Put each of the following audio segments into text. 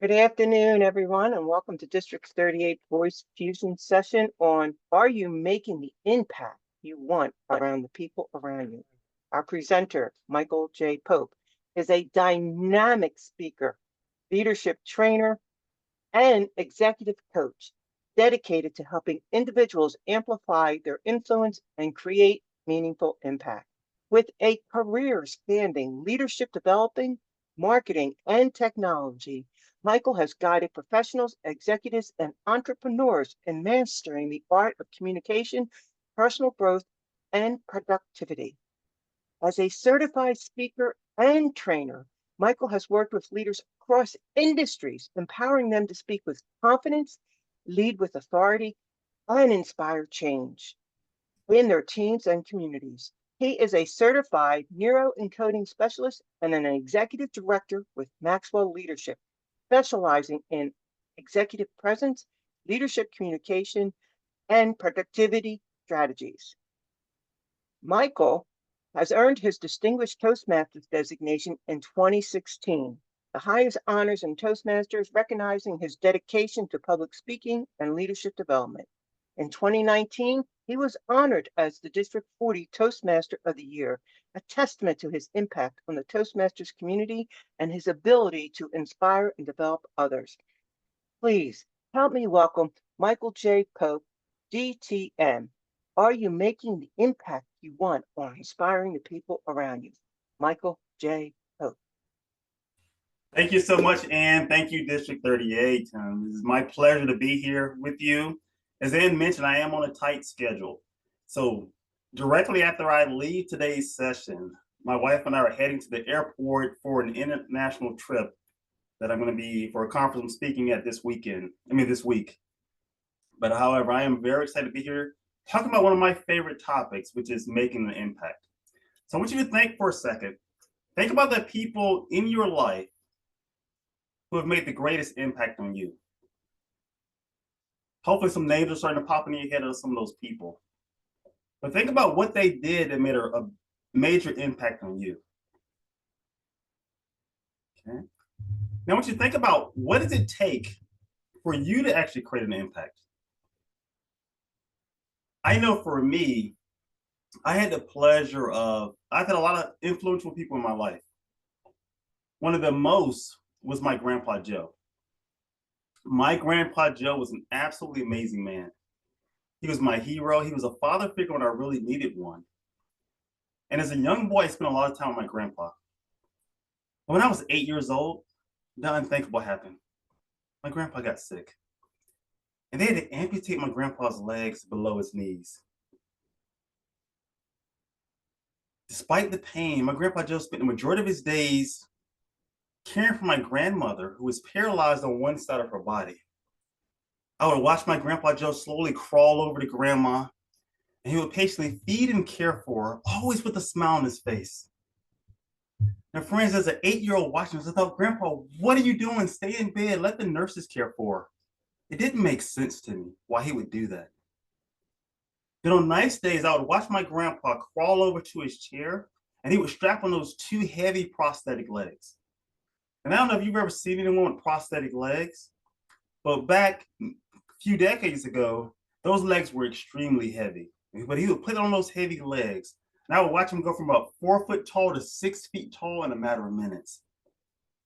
Good afternoon, everyone, and welcome to District 38 Voice Fusion session on Are You Making the Impact You Want Around the People Around You? Our presenter, Michael J. Pope, is a dynamic speaker, leadership trainer, and executive coach dedicated to helping individuals amplify their influence and create meaningful impact. With a career spanning leadership developing, marketing, and technology, Michael has guided professionals, executives, and entrepreneurs in mastering the art of communication, personal growth, and productivity. As a certified speaker and trainer, Michael has worked with leaders across industries, empowering them to speak with confidence, lead with authority, and inspire change in their teams and communities. He is a certified neuroencoding specialist and an executive director with Maxwell Leadership, specializing in executive presence, leadership communication, and productivity strategies. Michael has earned his Distinguished Toastmasters designation in 2016, the highest honors in Toastmasters, recognizing his dedication to public speaking and leadership development. In 2019, he was honored as the District 40 Toastmaster of the Year, a testament to his impact on the Toastmasters community and his ability to inspire and develop others. Please help me welcome Michael J. Pope, DTM. Are you making the impact you want on inspiring the people around you? Michael J. Pope. Thank you so much, Ann. Thank you, District 38. This is my pleasure to be here with you. As Ann mentioned, I am on a tight schedule. So directly after I leave today's session, my wife and I are heading to the airport for an international trip that I'm going to be for a conference I'm speaking at this week. But however, I am very excited to be here talking about one of my favorite topics, which is making an impact. So I want you to think for a second. Think about the people in your life who have made the greatest impact on you. Hopefully some names are starting to pop into your head of some of those people. But think about what they did that made a major impact on you. Okay. Now I want you to think about what does it take for you to actually create an impact? I know for me, I've had a lot of influential people in my life. One of the most was my grandpa Joe. My grandpa Joe was an absolutely amazing man. He was my hero. He was a father figure when I really needed one. And as a young boy, I spent a lot of time with my grandpa. When I was 8 years old, the unthinkable happened. My grandpa got sick. And they had to amputate my grandpa's legs below his knees. Despite the pain, my grandpa Joe spent the majority of his days caring for my grandmother, who was paralyzed on one side of her body. I would watch my grandpa Joe slowly crawl over to grandma, and he would patiently feed and care for her, always with a smile on his face. Now, friends, as an 8-year-old watching this, I thought, Grandpa, what are you doing? Stay in bed. Let the nurses care for her. It didn't make sense to me why he would do that. Then on nice days, I would watch my grandpa crawl over to his chair, and he would strap on those two heavy prosthetic legs. And I don't know if you've ever seen anyone with prosthetic legs, but back a few decades ago, those legs were extremely heavy. But he would put on those heavy legs, and I would watch him go from about 4 foot tall to 6 feet tall in a matter of minutes.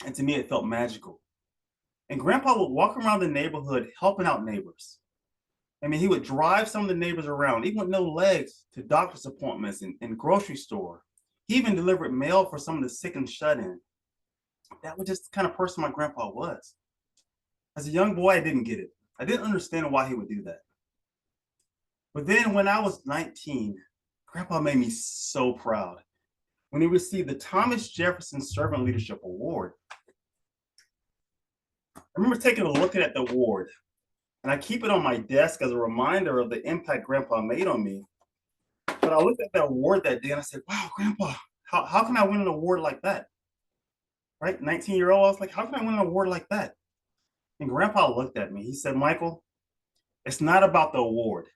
And to me, it felt magical. And Grandpa would walk around the neighborhood helping out neighbors. I mean, he would drive some of the neighbors around, even with no legs, to doctor's appointments and grocery store. He even delivered mail for some of the sick and shut in. That was just the kind of person my grandpa was. As a young boy, I didn't get it. I didn't understand why he would do that. But then when I was 19, Grandpa made me so proud when he received the Thomas Jefferson Servant Leadership Award. I remember taking a look at the award, and I keep it on my desk as a reminder of the impact Grandpa made on me. But I looked at that award that day and I said, wow, Grandpa, how can I win an award like that? Right? 19-year-old, I was like, how can I win an award like that? And Grandpa looked at me. He said, Michael, it's not about the award.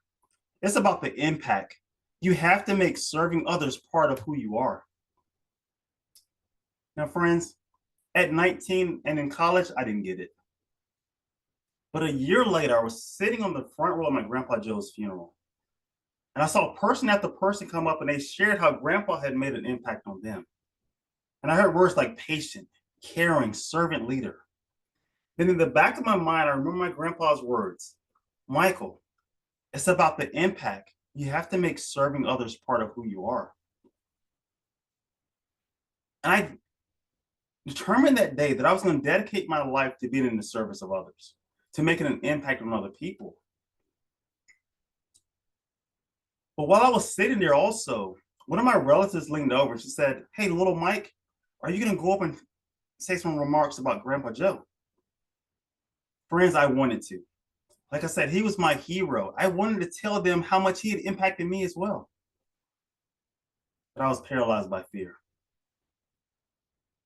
It's about the impact. You have to make serving others part of who you are. Now, friends, at 19 and in college, I didn't get it. But a year later, I was sitting on the front row of my Grandpa Joe's funeral. And I saw person after person come up and they shared how Grandpa had made an impact on them. And I heard words like patient, caring, servant leader. Then in the back of my mind, I remember my grandpa's words, Michael, it's about the impact. You have to make serving others part of who you are. And I determined that day that I was going to dedicate my life to being in the service of others, to making an impact on other people. But while I was sitting there also, one of my relatives leaned over and she said, hey, little Mike, are you going to go up and say some remarks about Grandpa Joe? Friends, I wanted to. Like I said, he was my hero. I wanted to tell them how much he had impacted me as well. But I was paralyzed by fear.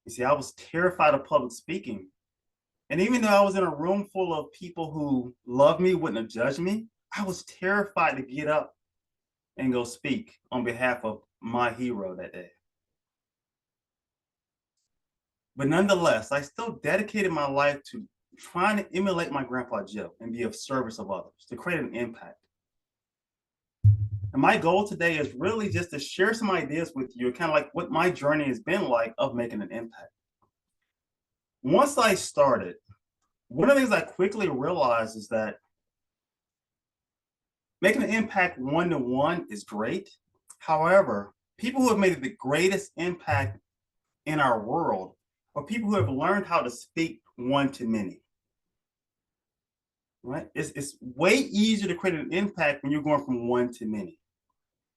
You see, I was terrified of public speaking. And even though I was in a room full of people who loved me, wouldn't have judged me, I was terrified to get up and go speak on behalf of my hero that day. But nonetheless, I still dedicated my life to trying to emulate my Grandpa Joe and be of service of others, to create an impact. And my goal today is really just to share some ideas with you, kind of like what my journey has been like of making an impact. Once I started, one of the things I quickly realized is that making an impact one-to-one is great. However, people who have made the greatest impact in our world are people who have learned how to speak one-to-many. Right? It's way easier to create an impact when you're going from one to many.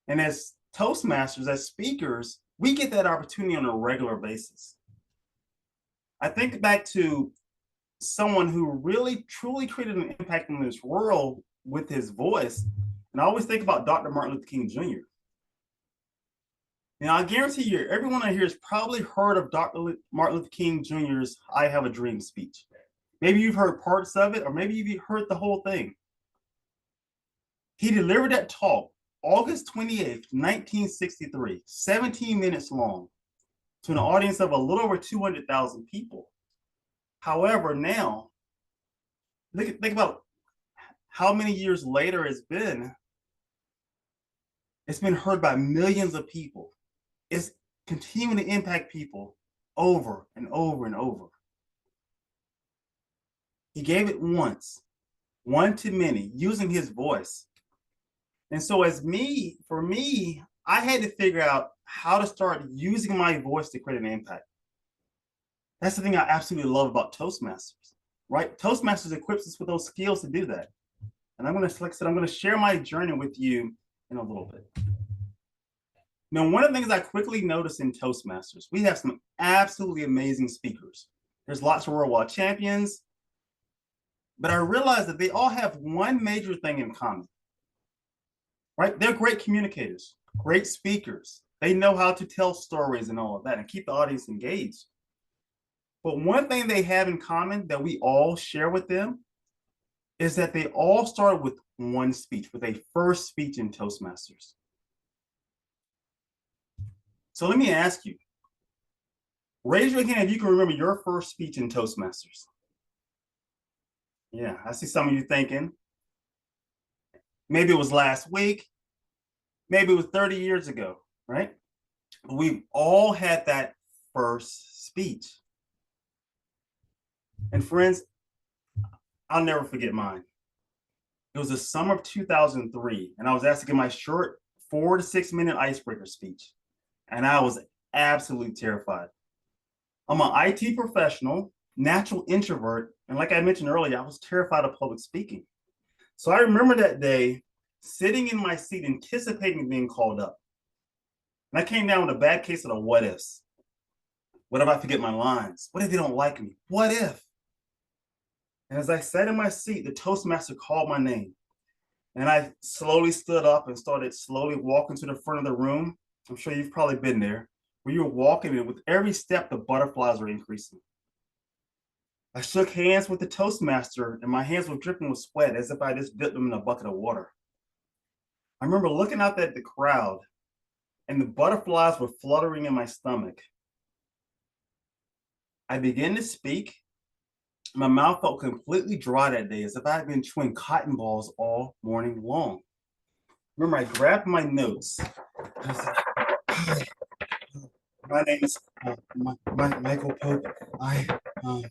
And as Toastmasters, as speakers, we get that opportunity on a regular basis. I think back to someone who really, truly created an impact in this world with his voice. And I always think about Dr. Martin Luther King Jr. Now, I guarantee you, everyone out here has probably heard of Dr. Martin Luther King Jr.'s I Have a Dream speech. Maybe you've heard parts of it, or maybe you've heard the whole thing. He delivered that talk August 28th, 1963, 17 minutes long, to an audience of a little over 200,000 people. However, now, think about how many years later it's been. It's been heard by millions of people. It's continuing to impact people over and over and over. He gave it once, one to many, using his voice. And so for me, I had to figure out how to start using my voice to create an impact. That's the thing I absolutely love about Toastmasters, right? Toastmasters equips us with those skills to do that. And I'm going to share my journey with you in a little bit. Now, one of the things I quickly noticed in Toastmasters, we have some absolutely amazing speakers. There's lots of worldwide champions, but I realized that they all have one major thing in common, right? They're great communicators, great speakers. They know how to tell stories and all of that and keep the audience engaged. But one thing they have in common that we all share with them is that they all started with one speech, with a first speech in Toastmasters. So let me ask you, raise your hand if you can remember your first speech in Toastmasters. Yeah, I see some of you thinking, maybe it was last week, maybe it was 30 years ago, right? But we've all had that first speech. And friends, I'll never forget mine. It was the summer of 2003, and I was asked to give my short 4 to 6 minute icebreaker speech. And I was absolutely terrified. I'm an IT professional, natural introvert, and like I mentioned earlier, I was terrified of public speaking. So I remember that day sitting in my seat, anticipating being called up. And I came down with a bad case of the what ifs. What if I forget my lines? What if they don't like me? What if? And as I sat in my seat, the Toastmaster called my name. And I slowly stood up and started slowly walking to the front of the room. I'm sure you've probably been there, where you're walking and with every step, the butterflies are increasing. I shook hands with the Toastmaster and my hands were dripping with sweat as if I just dipped them in a bucket of water. I remember looking out at the crowd and the butterflies were fluttering in my stomach. I began to speak My mouth felt completely dry that day, as if I had been chewing cotton balls all morning long. Remember, I grabbed my notes. I said, "Hi, my name is Michael Pope. Um,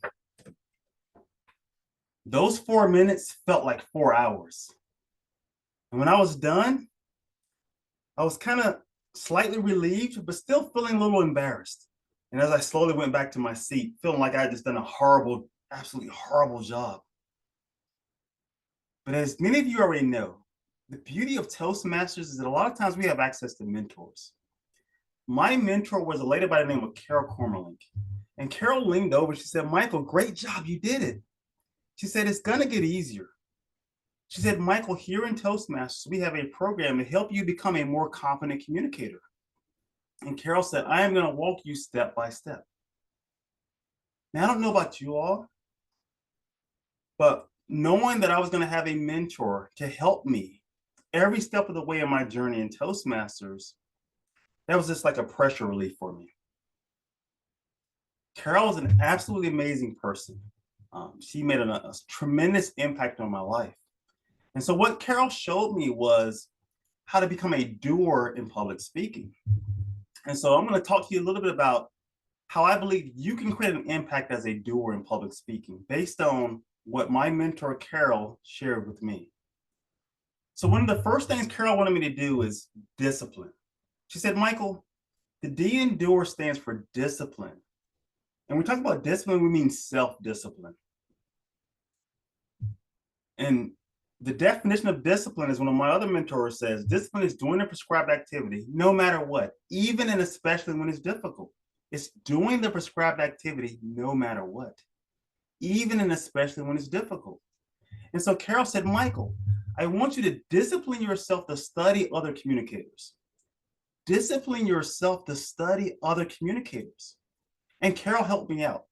those 4 minutes felt like 4 hours. And when I was done, I was kind of slightly relieved, but still feeling a little embarrassed. And as I slowly went back to my seat, feeling like I had just done a horrible, absolutely horrible job. But as many of you already know, the beauty of Toastmasters is that a lot of times we have access to mentors. My mentor was a lady by the name of Carol Cormerlink. And Carol leaned over, she said, Michael, great job, you did it. She said, it's gonna get easier. She said, Michael, here in Toastmasters, we have a program to help you become a more confident communicator. And Carol said, I am gonna walk you step by step. Now, I don't know about you all, but knowing that I was gonna have a mentor to help me every step of the way in my journey in Toastmasters, that was just like a pressure relief for me. Carol is an absolutely amazing person. She made a tremendous impact on my life. And so what Carol showed me was how to become a doer in public speaking. And so I'm going to talk to you a little bit about how I believe you can create an impact as a doer in public speaking based on what my mentor Carol shared with me. So one of the first things Carol wanted me to do is discipline. She said, Michael, the D in doer stands for discipline. And when we talk about discipline, we mean self-discipline. And the definition of discipline is one of my other mentors says, discipline is doing a prescribed activity, no matter what, even and especially when it's difficult. It's doing the prescribed activity, no matter what, even and especially when it's difficult. And so Carol said, Michael, I want you to discipline yourself to study other communicators. Discipline yourself to study other communicators. And Carol helped me out.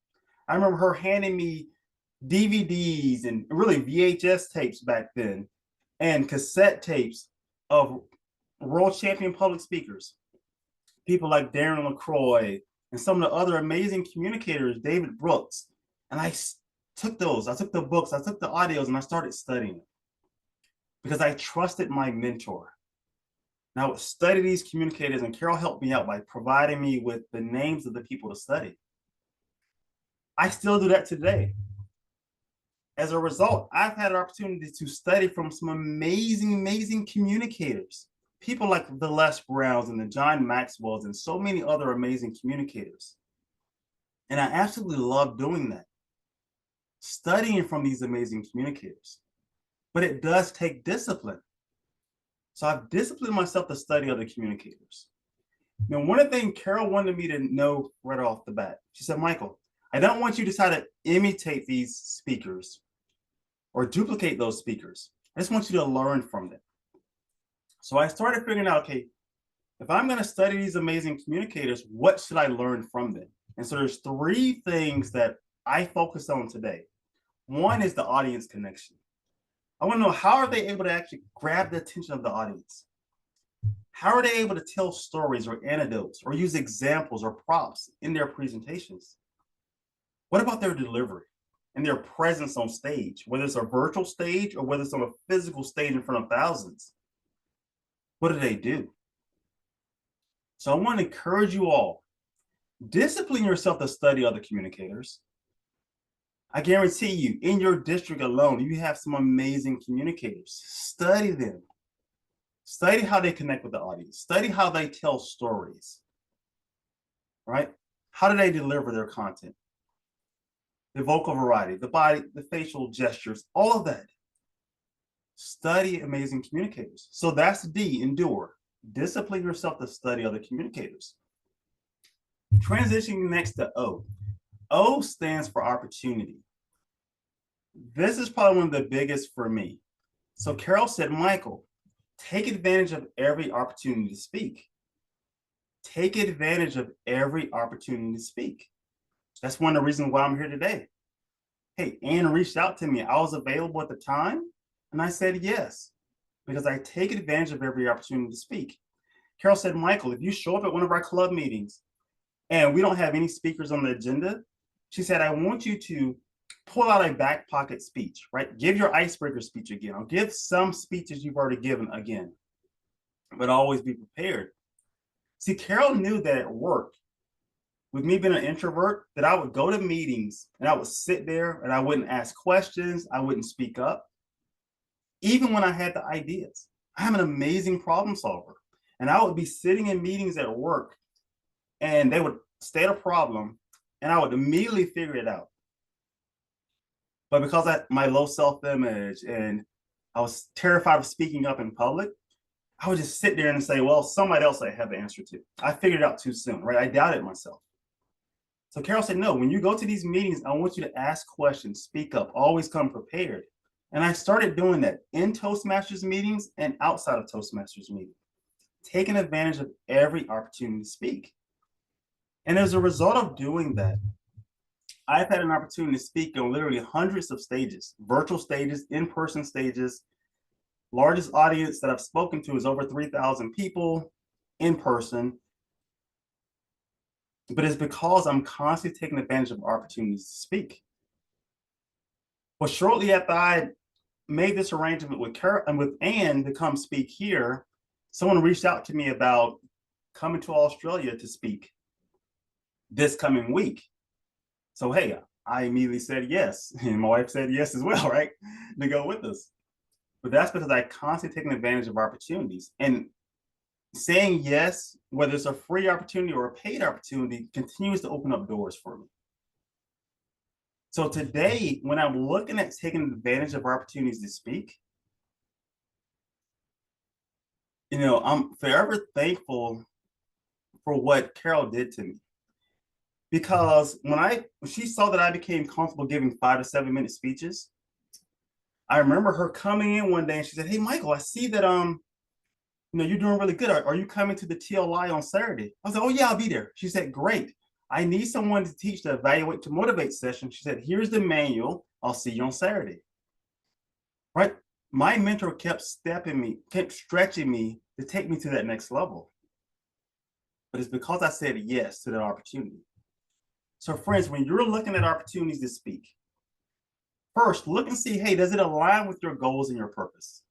I remember her handing me DVDs and really VHS tapes back then and cassette tapes of world champion public speakers, people like Darren LaCroix and some of the other amazing communicators, David Brooks. And I took those, I took the books, I took the audios, and I started studying because I trusted my mentor. And I would study these communicators, and Carol helped me out by providing me with the names of the people to study. I still do that today. As a result, I've had an opportunity to study from some amazing, amazing communicators, people like the Les Browns and the John Maxwells and so many other amazing communicators. And I absolutely love doing that, studying from these amazing communicators. But it does take discipline. So I've disciplined myself to study other communicators. Now, one of the things Carol wanted me to know right off the bat, she said, Michael, I don't want you to try to imitate these speakers or duplicate those speakers. I just want you to learn from them. So I started figuring out, okay, if I'm going to study these amazing communicators, what should I learn from them? And so there's 3 things that I focus on today. One is the audience connection. I want to know, how are they able to actually grab the attention of the audience? How are they able to tell stories or anecdotes or use examples or props in their presentations? What about their delivery and their presence on stage, whether it's a virtual stage or whether it's on a physical stage in front of thousands? What do they do? So I want to encourage you all, discipline yourself to study other communicators. I guarantee you, in your district alone, you have some amazing communicators. Study them. Study how they connect with the audience. Study how they tell stories, right? How do they deliver their content? The vocal variety, the body, the facial gestures, all of that. Study amazing communicators. So that's D, endure. Discipline yourself to study other communicators. Transitioning next to O. O stands for opportunity. This is probably one of the biggest for me. So Carol said, Michael, take advantage of every opportunity to speak. Take advantage of every opportunity to speak. That's one of the reasons why I'm here today. Hey, Ann reached out to me. I was available at the time, and I said yes, because I take advantage of every opportunity to speak. Carol said, Michael, if you show up at one of our club meetings and we don't have any speakers on the agenda, she said, I want you to pull out a back pocket speech, right? Give your icebreaker speech again, or give some speeches you've already given again, but always be prepared. See, Carol knew that at work, with me being an introvert, that I would go to meetings and I would sit there and I wouldn't ask questions, I wouldn't speak up, even when I had the ideas. I'm an amazing problem solver. And I would be sitting in meetings at work and they would state a problem and I would immediately figure it out. But because of my low self-image and I was terrified of speaking up in public, I would just sit there and say, well, somebody else I have the answer to. I figured it out too soon, right? I doubted myself. So Carol said, no, when you go to these meetings, I want you to ask questions, speak up, always come prepared. And I started doing that in Toastmasters meetings and outside of Toastmasters meetings, taking advantage of every opportunity to speak. And as a result of doing that, I've had an opportunity to speak on literally hundreds of stages, virtual stages, in-person stages. Largest audience that I've spoken to is over 3,000 people in person. But it's because I'm constantly taking advantage of opportunities to speak. Well, shortly after I made this arrangement with Carol and with Anne to come speak here, someone reached out to me about coming to Australia to speak this coming week. So, hey, I immediately said yes. And my wife said yes as well, right? To go with us. But that's because I constantly taking advantage of opportunities. And saying yes, whether it's a free opportunity or a paid opportunity, continues to open up doors for me. So today, when I'm looking at taking advantage of opportunities to speak, I'm forever thankful for what Carol did to me. Because when she saw that I became comfortable giving 5 to 7 minute speeches, I remember her coming in one day and she said, hey, Michael, I see that you're doing really good. Are you coming to the TLI on Saturday? I was like, oh yeah, I'll be there. She said, great. I need someone to teach the Evaluate to Motivate session. She said, here's the manual. I'll see you on Saturday. Right? My mentor kept stretching me to take me to that next level. But it's because I said yes to that opportunity. So friends, when you're looking at opportunities to speak, first, look and see, hey, does it align with your goals and your purpose?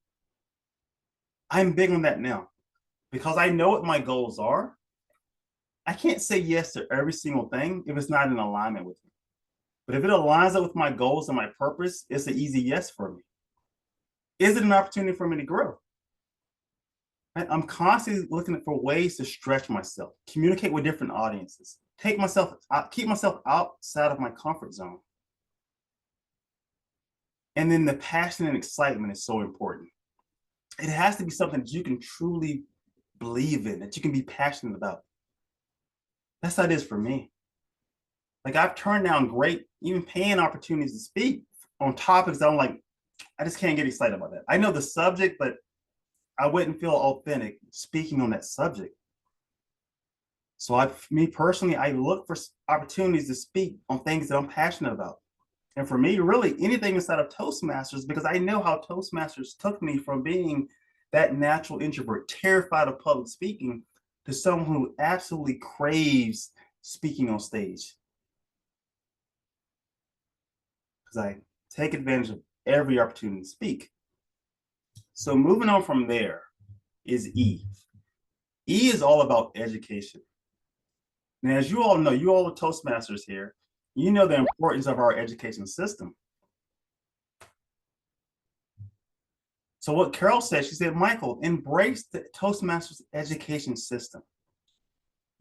I'm big on that now because I know what my goals are. I can't say yes to every single thing if it's not in alignment with me. But if it aligns up with my goals and my purpose, it's an easy yes for me. Is it an opportunity for me to grow? I'm constantly looking for ways to stretch myself, communicate with different audiences, keep myself outside of my comfort zone. And then the passion and excitement is so important. It has to be something that you can truly believe in, that you can be passionate about. That's how it is for me. Like I've turned down great, even paying opportunities to speak on topics that I'm like, I just can't get excited about that. I know the subject, but I wouldn't feel authentic speaking on that subject. So me personally, I look for opportunities to speak on things that I'm passionate about. And for me, really anything inside of Toastmasters, because I know how Toastmasters took me from being that natural introvert, terrified of public speaking, to someone who absolutely craves speaking on stage. Because I take advantage of every opportunity to speak. So moving on from there is E. E is all about education. Now, as you all know, you all are Toastmasters here, you know the importance of our education system. So what Carol said, she said, Michael, embrace the Toastmasters education system.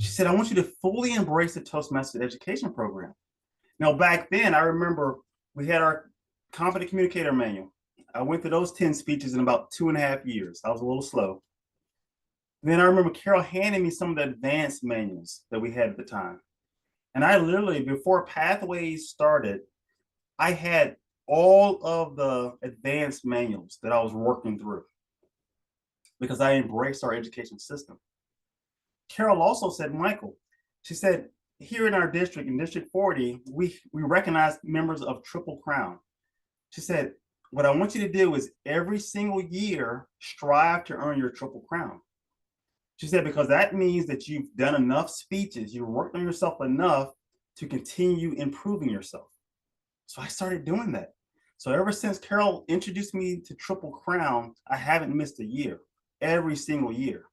She said, I want you to fully embrace the Toastmasters education program. Now, back then, I remember we had our Confident Communicator manual. I went through those 10 speeches in about 2.5 years. I was a little slow. Then I remember Carol handing me some of the advanced manuals that we had at the time. And I literally, before Pathways started, I had all of the advanced manuals that I was working through because I embraced our education system. Carol also said, Michael, she said, here in our district, in District 40, we recognize members of Triple Crown. She said, what I want you to do is every single year, strive to earn your Triple Crown. She said, because that means that you've done enough speeches, you've worked on yourself enough to continue improving yourself. So I started doing that. So ever since Carol introduced me to Triple Crown, I haven't missed a year, every single year,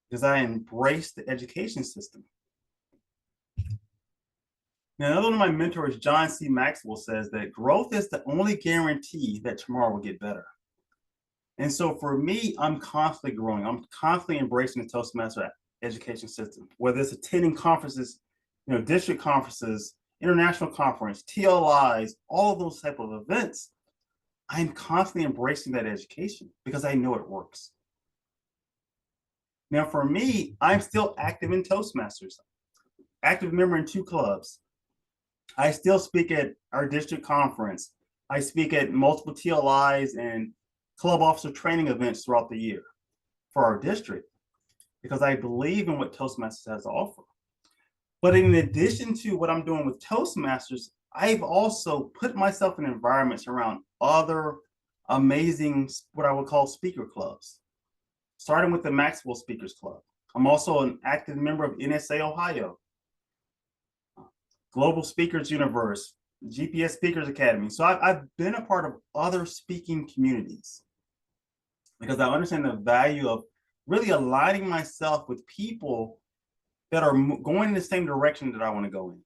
because I embraced the education system. Now, another one of my mentors, John C. Maxwell, says that growth is the only guarantee that tomorrow will get better. And so for me, I'm constantly growing. I'm constantly embracing the Toastmaster education system, whether it's attending conferences, district conferences, international conference, TLIs, all of those type of events. I'm constantly embracing that education because I know it works. Now, for me, I'm still active in Toastmasters, active member in 2 clubs. I still speak at our district conference. I speak at multiple TLIs and club officer training events throughout the year for our district because I believe in what Toastmasters has to offer. But in addition to what I'm doing with Toastmasters, I've also put myself in environments around other amazing, what I would call speaker clubs, starting with the Maxwell Speakers Club. I'm also an active member of NSA Ohio, Global Speakers Universe, GPS Speakers Academy. So I've been a part of other speaking communities because I understand the value of really aligning myself with people that are going in the same direction that I want to go in,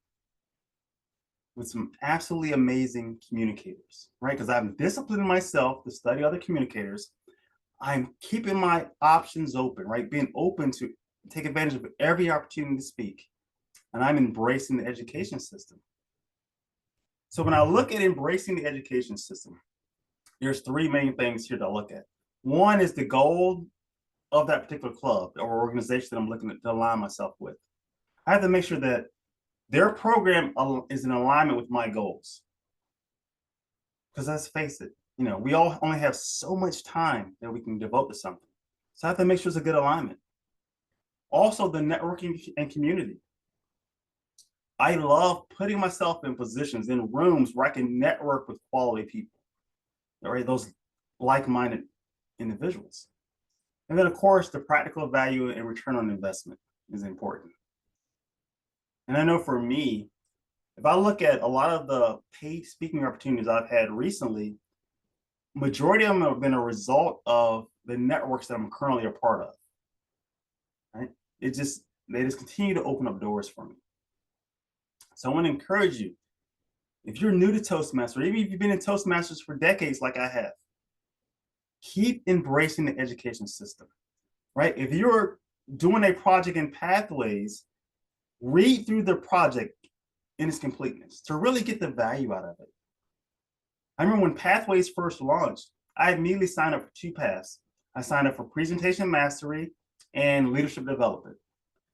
with some absolutely amazing communicators, right? Because I'm disciplining myself to study other communicators. I'm keeping my options open, right? Being open to take advantage of every opportunity to speak. And I'm embracing the education system. So when I look at embracing the education system, there's 3 main things here to look at. One is the goal of that particular club or organization that I'm looking to align myself with. I have to make sure that their program is in alignment with my goals. Because let's face it, we all only have so much time that we can devote to something. So I have to make sure it's a good alignment. Also, the networking and community. I love putting myself in positions, in rooms where I can network with quality people, right? Those like-minded individuals. And then, of course, the practical value and return on investment is important. And I know for me, if I look at a lot of the paid speaking opportunities I've had recently, majority of them have been a result of the networks that I'm currently a part of, right? They just continue to open up doors for me. So I want to encourage you, if you're new to Toastmasters, even if you've been in Toastmasters for decades like I have, keep embracing the education system, right? If you're doing a project in Pathways, read through the project in its completeness to really get the value out of it. I remember when Pathways first launched, I immediately signed up for 2 paths. I signed up for presentation mastery and leadership development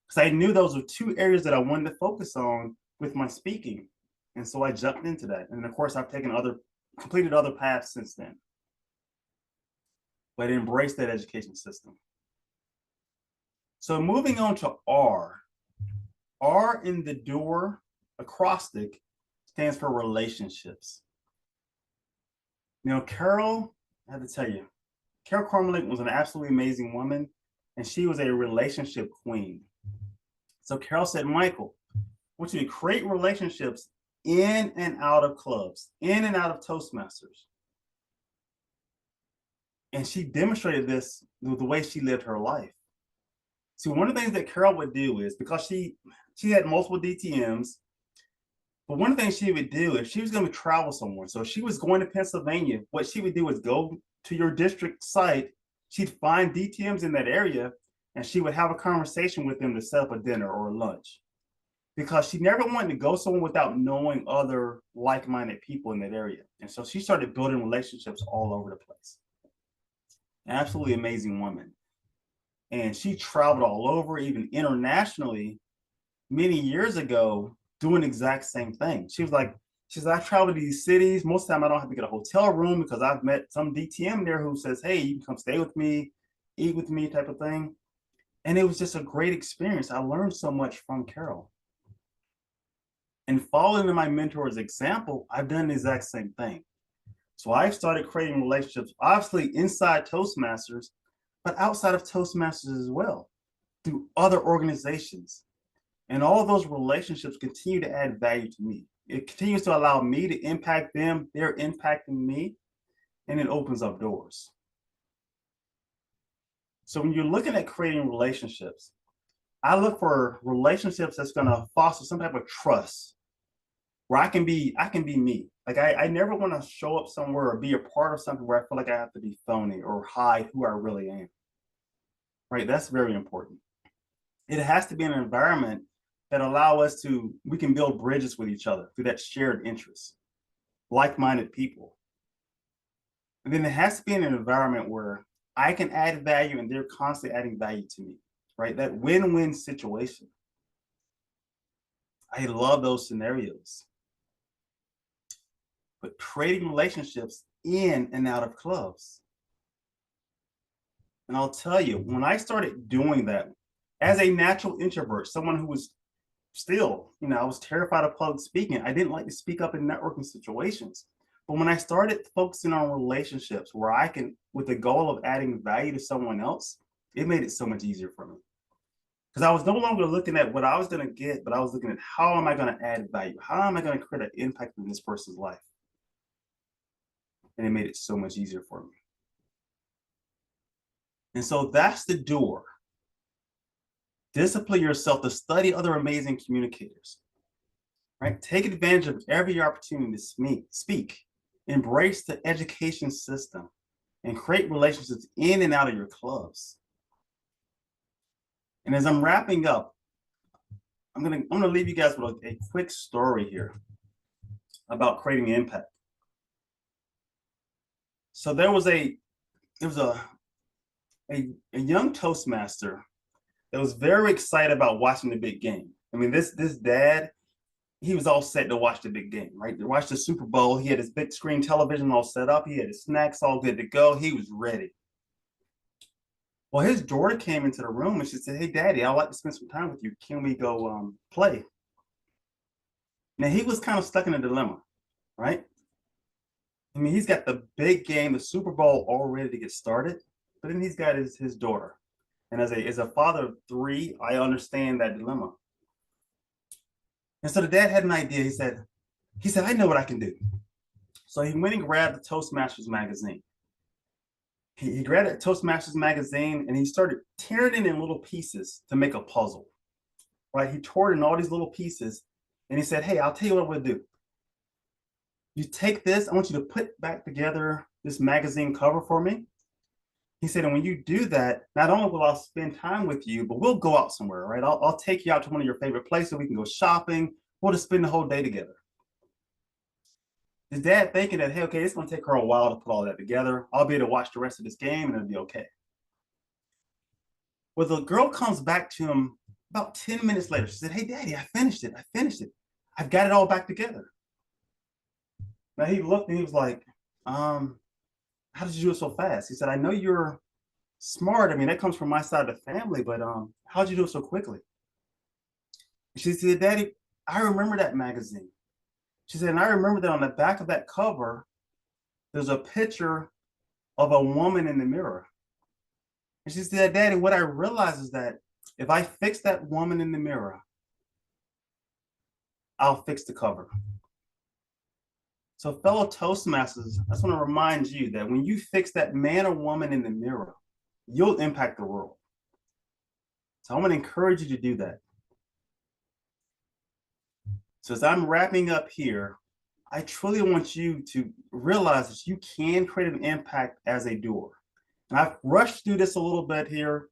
because I knew those were 2 areas that I wanted to focus on with my speaking. And so I jumped into that. And of course, I've completed other paths since then. But embrace that education system. So moving on to R. R in the door acrostic stands for relationships. Carol, I have to tell you, Carol Cormalik was an absolutely amazing woman, and she was a relationship queen. So Carol said, Michael, I want you to create relationships in and out of clubs, in and out of Toastmasters. And she demonstrated this with the way she lived her life. So one of the things that Carol would do is, because she had multiple DTMs, but one of the things she would do if she was going to travel somewhere, so if she was going to Pennsylvania, what she would do is go to your district site, she'd find DTMs in that area, and she would have a conversation with them to set up a dinner or a lunch. Because she never wanted to go somewhere without knowing other like-minded people in that area. And so she started building relationships all over the place. An absolutely amazing woman. And she traveled all over, even internationally, many years ago, doing the exact same thing. She said, I travel to these cities. Most of the time I don't have to get a hotel room because I've met some DTM there who says, hey, you can come stay with me, eat with me type of thing. And it was just a great experience. I learned so much from Carol. And following in my mentor's example, I've done the exact same thing. So I've started creating relationships, obviously inside Toastmasters, but outside of Toastmasters as well, through other organizations. And all of those relationships continue to add value to me. It continues to allow me to impact them. They're impacting me, and it opens up doors. So when you're looking at creating relationships, I look for relationships that's going to foster some type of trust where I can be me. Like I never want to show up somewhere or be a part of something where I feel like I have to be phony or hide who I really am. Right? That's very important. It has to be an environment that allow us to, we can build bridges with each other through that shared interest, like-minded people. And then it has to be in an environment where I can add value and they're constantly adding value to me, right? That win-win situation. I love those scenarios. But creating relationships in and out of clubs. And I'll tell you, when I started doing that, as a natural introvert, someone who was still, I was terrified of public speaking. I didn't like to speak up in networking situations. But when I started focusing on relationships where I can, with the goal of adding value to someone else, it made it so much easier for me. Because I was no longer looking at what I was going to get, but I was looking at how am I going to add value? How am I going to create an impact in this person's life? And it made it so much easier for me. And so that's the door. Discipline yourself to study other amazing communicators, right? Take advantage of every opportunity to speak. Embrace the education system and create relationships in and out of your clubs. And as I'm wrapping up, I'm gonna leave you guys with a quick story here about creating impact. So there was a young Toastmaster that was very excited about watching the big game. I mean, this dad, he was all set to watch the big game, right? To watch the Super Bowl. He had his big screen television all set up. He had his snacks all good to go. He was ready. Well, his daughter came into the room and she said, "Hey, Daddy, I'd like to spend some time with you. Can we go play?" Now, he was kind of stuck in a dilemma, right? I mean, he's got the big game, the Super Bowl, all ready to get started, but then he's got his daughter. And as a father of three, I understand that dilemma. And so the dad had an idea. He said, "I know what I can do." So he went and grabbed the Toastmasters magazine. He grabbed that Toastmasters magazine and he started tearing it in little pieces to make a puzzle, right? He tore it in all these little pieces and he said, "Hey, I'll tell you what I'm going to do. You take this, I want you to put back together this magazine cover for me." He said, "And when you do that, not only will I spend time with you, but we'll go out somewhere, right? I'll take you out to one of your favorite places. We can go shopping. We'll just spend the whole day together." His dad thinking that, hey, okay, it's going to take her a while to put all that together. I'll be able to watch the rest of this game and it'll be okay. Well, the girl comes back to him about 10 minutes later. She said, "Hey, Daddy, I finished it. I've got it all back together." Now he looked and he was like, how did you do it so fast? He said, "I know you're smart. I mean, that comes from my side of the family, but how'd you do it so quickly?" She said, "Daddy, I remember that magazine." She said, "And I remember that on the back of that cover, there's a picture of a woman in the mirror." And she said, "Daddy, what I realized is that if I fix that woman in the mirror, I'll fix the cover." So fellow Toastmasters, I just want to remind you that when you fix that man or woman in the mirror, you'll impact the world. So I want to encourage you to do that. So as I'm wrapping up here, I truly want you to realize that you can create an impact as a doer. And I've rushed through this a little bit here,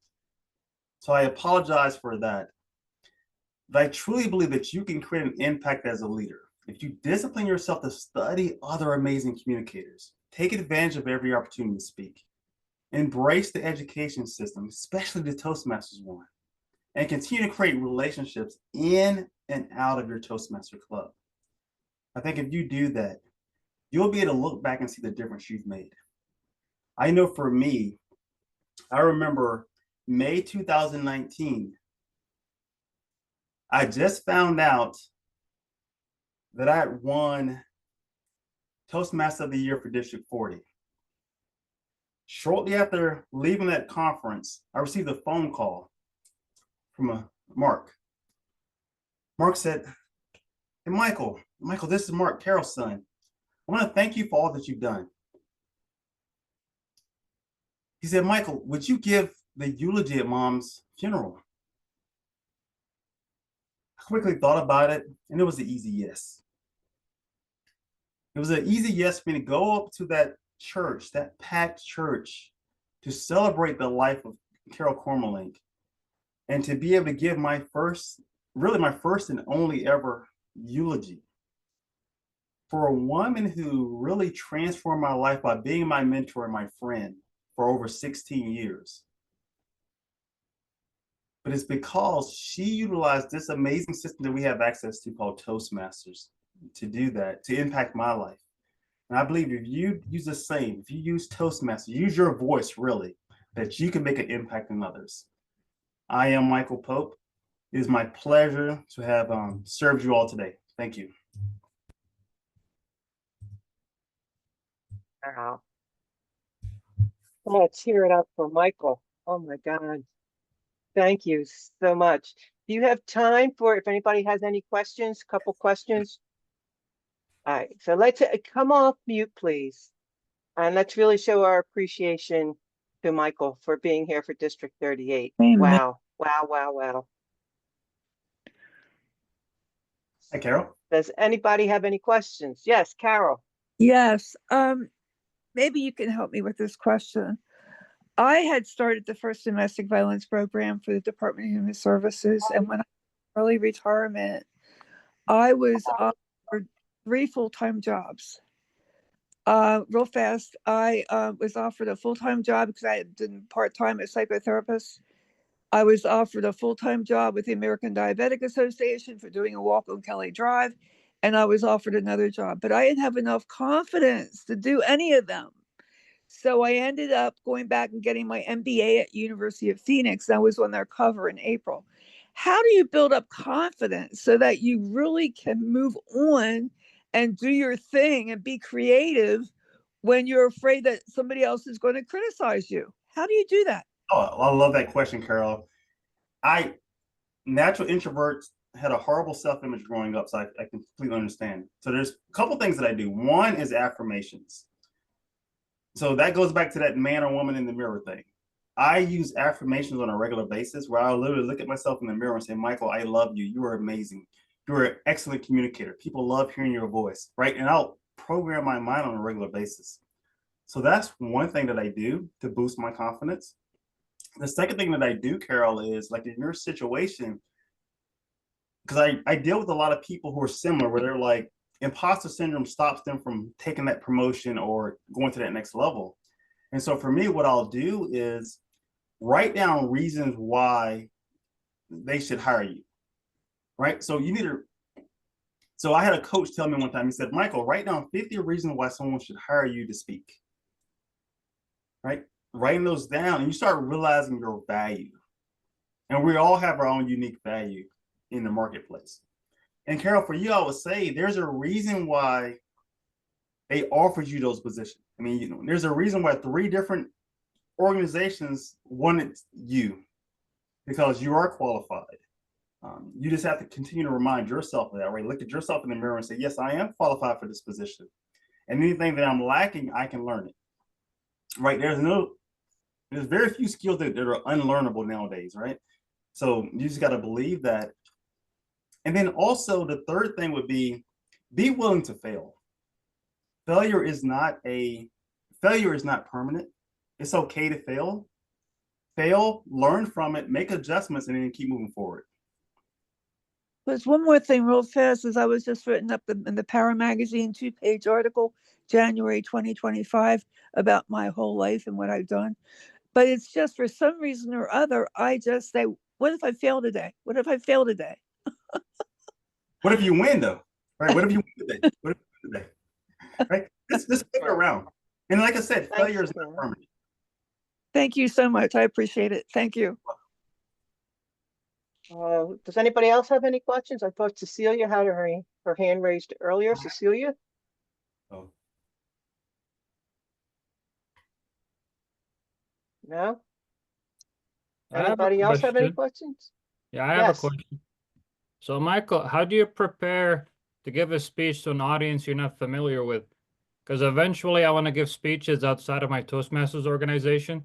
so I apologize for that. But I truly believe that you can create an impact as a leader. If you discipline yourself to study other amazing communicators, take advantage of every opportunity to speak, embrace the education system, especially the Toastmasters one, and continue to create relationships in and out of your Toastmaster club. I think if you do that, you'll be able to look back and see the difference you've made. I know for me, I remember May 2019, I just found out that I had won Toastmaster of the Year for District 40. Shortly after leaving that conference, I received a phone call from Mark. Mark said, And Michael, this is Mark Carroll's son. I want to thank you for all that you've done. He said, Michael, would you give the eulogy at Mom's funeral? I quickly thought about it, and it was an easy yes. It was an easy yes for me to go up to that church, that packed church, to celebrate the life of Carol Cormelink, and to be able to give my first and only ever eulogy for a woman who really transformed my life by being my mentor and my friend for over 16 years. But it's because she utilized this amazing system that we have access to called Toastmasters to do that, to impact my life. And I believe if you use the same, if you use Toastmasters, use your voice really, that you can make an impact on others. I am Michael Pope. It is my pleasure to have served you all today. Thank you. Wow. Let's hear it up for Michael. Oh my God. Thank you so much. Do you have time for if anybody has any questions, couple questions? All right, so let's come off mute, please. And let's really show our appreciation to Michael for being here for District 38. Amen. Wow, wow, wow, wow. Hi, Carol. Does anybody have any questions? Yes, Carol. Yes. Maybe you can help me with this question. I had started the first domestic violence program for the Department of Human Services, and when I was early retirement, I was offered 3 full-time jobs. Real fast, I was offered a full-time job because I had been part-time as psychotherapist. I was offered a full-time job with the American Diabetic Association for doing a walk on Kelly Drive, and I was offered another job, but I didn't have enough confidence to do any of them. So I ended up going back and getting my MBA at University of Phoenix. I was on their cover in April. How do you build up confidence so that you really can move on and do your thing and be creative when you're afraid that somebody else is going to criticize you? How do you do that? Oh, I love that question, Carol. Natural introverts had a horrible self-image growing up, so I completely understand. So there's a couple things that I do. One is affirmations. So that goes back to that man or woman in the mirror thing. I use affirmations on a regular basis where I'll literally look at myself in the mirror and say, Michael, I love you. You are amazing. You're an excellent communicator. People love hearing your voice, right? And I'll program my mind on a regular basis. So that's one thing that I do to boost my confidence. The second thing that I do, Carol, is like in your situation, because I deal with a lot of people who are similar, where they're like, imposter syndrome stops them from taking that promotion or going to that next level. And so for me, what I'll do is write down reasons why they should hire you, right? So so I had a coach tell me one time, he said, Michael, write down 50 reasons why someone should hire you to speak, right? Writing those down and you start realizing your value. And we all have our own unique value in the marketplace. And Carol, for you, I would say there's a reason why they offered you those positions. I mean, there's a reason why 3 different organizations wanted you, because you are qualified. You just have to continue to remind yourself of that, right? Look at yourself in the mirror and say, yes, I am qualified for this position. And anything that I'm lacking, I can learn it, right? There's very few skills that are unlearnable nowadays, right? So you just got to believe that. And then also the third thing would be willing to fail. Failure is not permanent. It's okay to fail. Fail, learn from it, make adjustments, and then keep moving forward. There's one more thing real fast, is I was just written up in the Power Magazine 2-page article, January 2025, about my whole life and what I've done. But it's just for some reason or other, I just say, what if I fail today? What if I fail today? What if you win though? Right? What if you win today? What if you win today? Right? Let's flip it around. And like I said, failure is not permanent. Thank you so much. I appreciate it. Thank you. Does anybody else have any questions? I thought Cecilia had her hand raised earlier. Cecilia? Oh. No? Anybody else have any questions? Yeah, I have Yes. a question. So, Michael, how do you prepare to give a speech to an audience you're not familiar with? Because eventually I want to give speeches outside of my Toastmasters organization.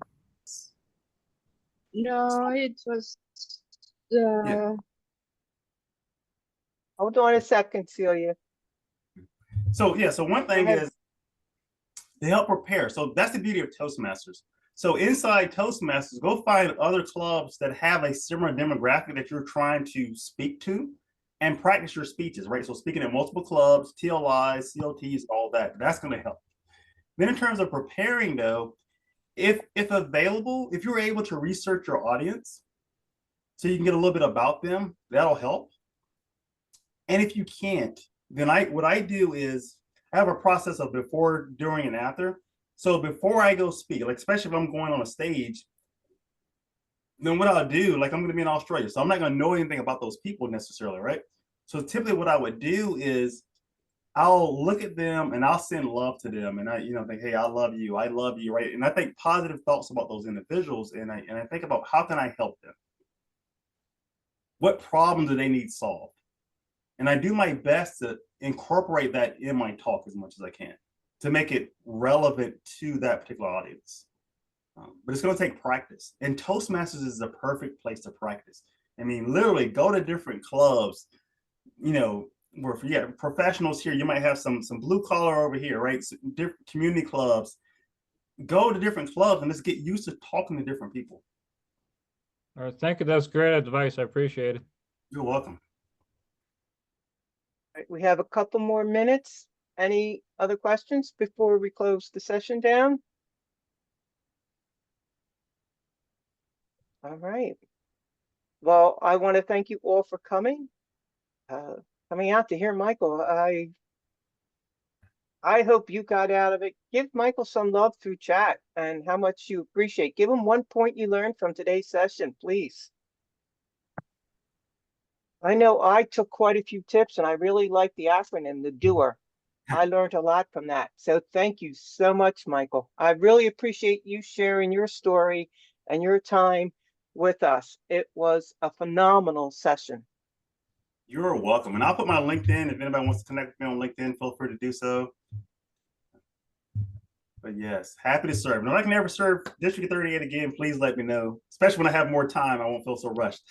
No, it was Hold on a second, Celia. So yeah, so one thing ahead. is to help prepare. So that's the beauty of Toastmasters. So inside Toastmasters, go find other clubs that have a similar demographic that you're trying to speak to and practice your speeches, right? So speaking at multiple clubs, TLIs, CLTs, all that, that's going to help. Then in terms of preparing though, if available, if you're able to research your audience so you can get a little bit about them, that'll help. And if you can't, then what I do is I have a process of before, during, and after. So before I go speak, like especially if I'm going on a stage, then what I'll do, like I'm going to be in Australia, so I'm not going to know anything about those people necessarily, right? So typically what I would do is I'll look at them and I'll send love to them, and I, think, hey, I love you, right? And I think positive thoughts about those individuals, and I think about how can I help them? What problem do they need solved? And I do my best to incorporate that in my talk as much as I can to make it relevant to that particular audience. But it's going to take practice. And Toastmasters is the perfect place to practice. I mean, literally go to different clubs, where, yeah, professionals here, you might have some blue collar over here, right? So different community clubs. Go to different clubs and let's get used to talking to different people. All right, thank you. That's great advice. I appreciate it. You're welcome. Right, we have a couple more minutes. Any other questions before we close the session down? All right. Well, I want to thank you all for coming out to hear Michael. I hope you got out of it. Give Michael some love through chat and how much you appreciate. Give him one point you learned from today's session, please. I know I took quite a few tips and I really like the acronym, the DOER. I learned a lot from that. So thank you so much, Michael. I really appreciate you sharing your story and your time with us. It was a phenomenal session. You're welcome. And I'll put my LinkedIn. If anybody wants to connect with me on LinkedIn, feel free to do so. But yes, happy to serve. And if I can ever serve District 38 again, please let me know. Especially when I have more time, I won't feel so rushed.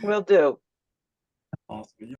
Will do. Awesome.